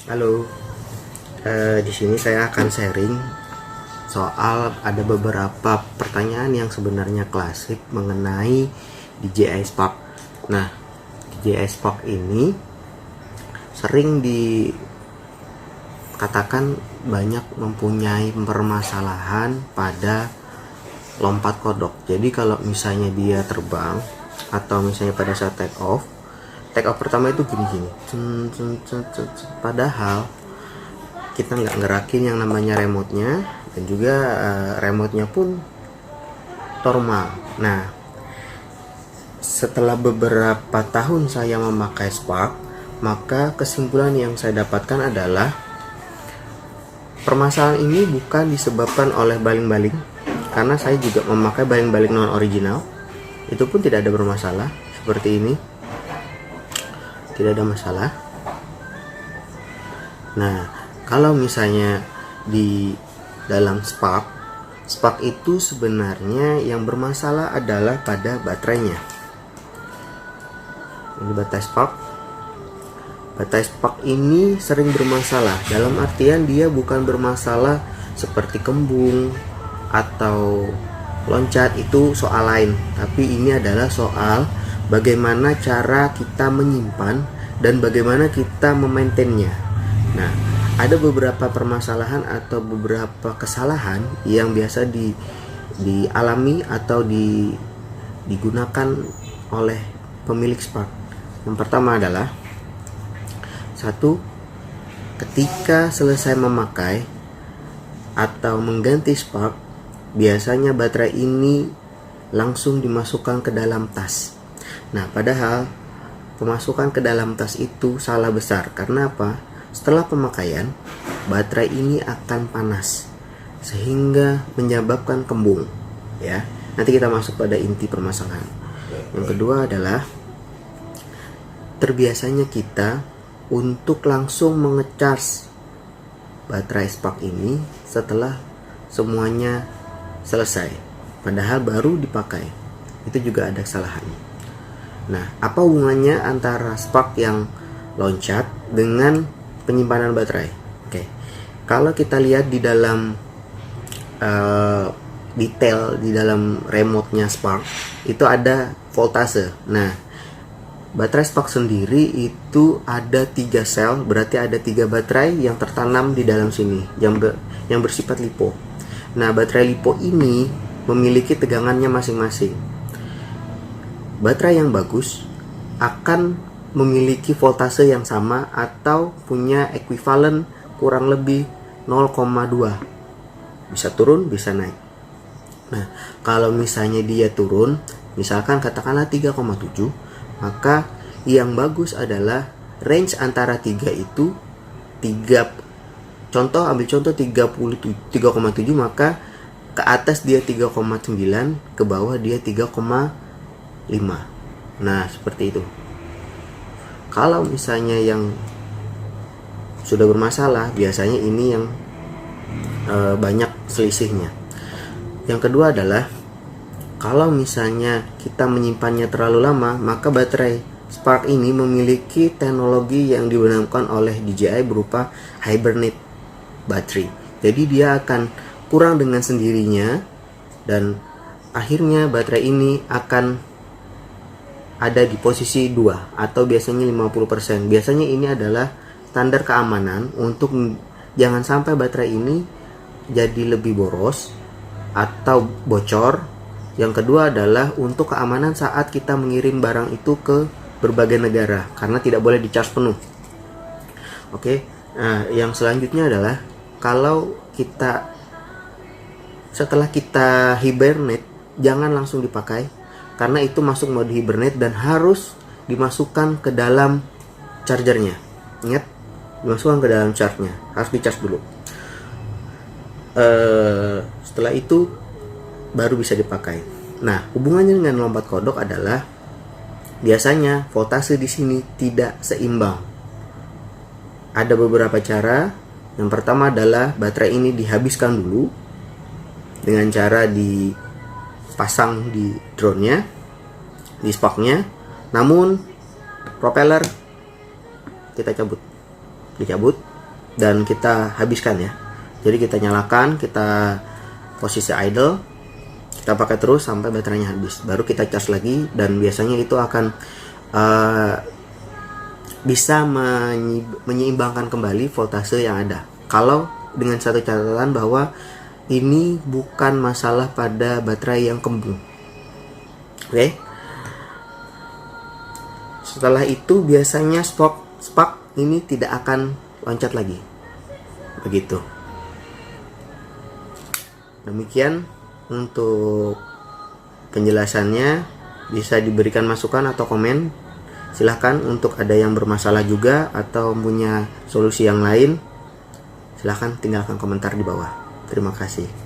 Halo, di sini saya akan sharing soal ada beberapa pertanyaan yang sebenarnya klasik mengenai DJI Spark. Nah, DJI Spark ini sering dikatakan banyak mempunyai permasalahan pada lompat kodok. Jadi kalau misalnya dia terbang atau misalnya pada saat take off pertama itu gini-gini, padahal kita nggak ngerakin yang namanya remote-nya, dan juga remote-nya pun normal. Nah, setelah beberapa tahun saya memakai Spark, maka kesimpulan yang saya dapatkan adalah permasalahan ini bukan disebabkan oleh baling-baling, karena saya juga memakai baling-baling non original, itu pun tidak ada bermasalah seperti ini, tidak ada masalah. Nah, kalau misalnya di dalam Spark itu sebenarnya yang bermasalah adalah pada baterainya. Ini baterai Spark ini sering bermasalah, dalam artian dia bukan bermasalah seperti kembung atau loncat, itu soal lain, tapi ini adalah soal bagaimana cara kita menyimpan dan bagaimana kita memaintainnya. Nah, ada beberapa permasalahan atau beberapa kesalahan yang biasa dialami atau digunakan oleh pemilik Spark. Yang pertama adalah, satu, ketika selesai memakai atau mengganti Spark, biasanya baterai ini langsung dimasukkan ke dalam tas. Nah, padahal pemasukan ke dalam tas itu salah besar. Karena apa? Setelah pemakaian, baterai ini akan panas sehingga menyebabkan kembung. Ya, nanti kita masuk pada inti permasalahan. Yang kedua adalah terbiasanya kita untuk langsung mengecas baterai Spark ini setelah semuanya selesai, padahal baru dipakai. Itu juga ada kesalahan. Nah, apa hubungannya antara Spark yang loncat dengan penyimpanan baterai? Oke, kalau kita lihat di dalam detail di dalam remote-nya Spark itu ada voltase. Nah, baterai Spark sendiri itu ada 3 sel, berarti ada 3 baterai yang tertanam di dalam sini yang bersifat LiPo. Nah, baterai LiPo ini memiliki tegangannya masing-masing. Baterai yang bagus akan memiliki voltase yang sama atau punya ekuivalen kurang lebih 0,2. Bisa turun, bisa naik. Nah, kalau misalnya dia turun, misalkan katakanlah 3,7, maka yang bagus adalah range antara 3 itu 3. Contoh, ambil contoh 3,7, maka ke atas dia 3,9, ke bawah dia 3,5. Nah, seperti itu. Kalau misalnya yang sudah bermasalah, biasanya ini yang banyak selisihnya. Yang kedua adalah, kalau misalnya kita menyimpannya terlalu lama, maka baterai Spark ini memiliki teknologi yang digunakan oleh DJI berupa hibernate battery. Jadi dia akan kurang dengan sendirinya, dan akhirnya baterai ini akan ada di posisi 2 atau biasanya 50%. Biasanya ini adalah standar keamanan untuk jangan sampai baterai ini jadi lebih boros atau bocor. Yang kedua adalah untuk keamanan saat kita mengirim barang itu ke berbagai negara, karena tidak boleh dicas penuh. Oke. Nah, yang selanjutnya adalah kalau kita setelah kita hibernate, jangan langsung dipakai, karena itu masuk mode hibernate dan harus dimasukkan ke dalam chargernya. Ingat, dimasukkan ke dalam charge-nya, harus dicas dulu. Setelah itu baru bisa dipakai. Nah, hubungannya dengan lompat kodok adalah biasanya voltase di sini tidak seimbang. Ada beberapa cara. Yang pertama adalah baterai ini dihabiskan dulu dengan cara dipasang di drone-nya, di Spark-nya. Namun propeller kita dicabut, dan kita habiskan ya. Jadi kita nyalakan, kita posisi idle, kita pakai terus sampai baterainya habis, baru kita charge lagi, dan biasanya itu akan bisa menyeimbangkan kembali voltase yang ada. Kalau dengan satu catatan bahwa ini bukan masalah pada baterai yang kembung. Oke. Setelah itu biasanya spark ini tidak akan loncat lagi. Begitu. Demikian untuk penjelasannya. Bisa diberikan masukan atau komen. Silahkan untuk ada yang bermasalah juga atau punya solusi yang lain. Silahkan tinggalkan komentar di bawah. Terima kasih.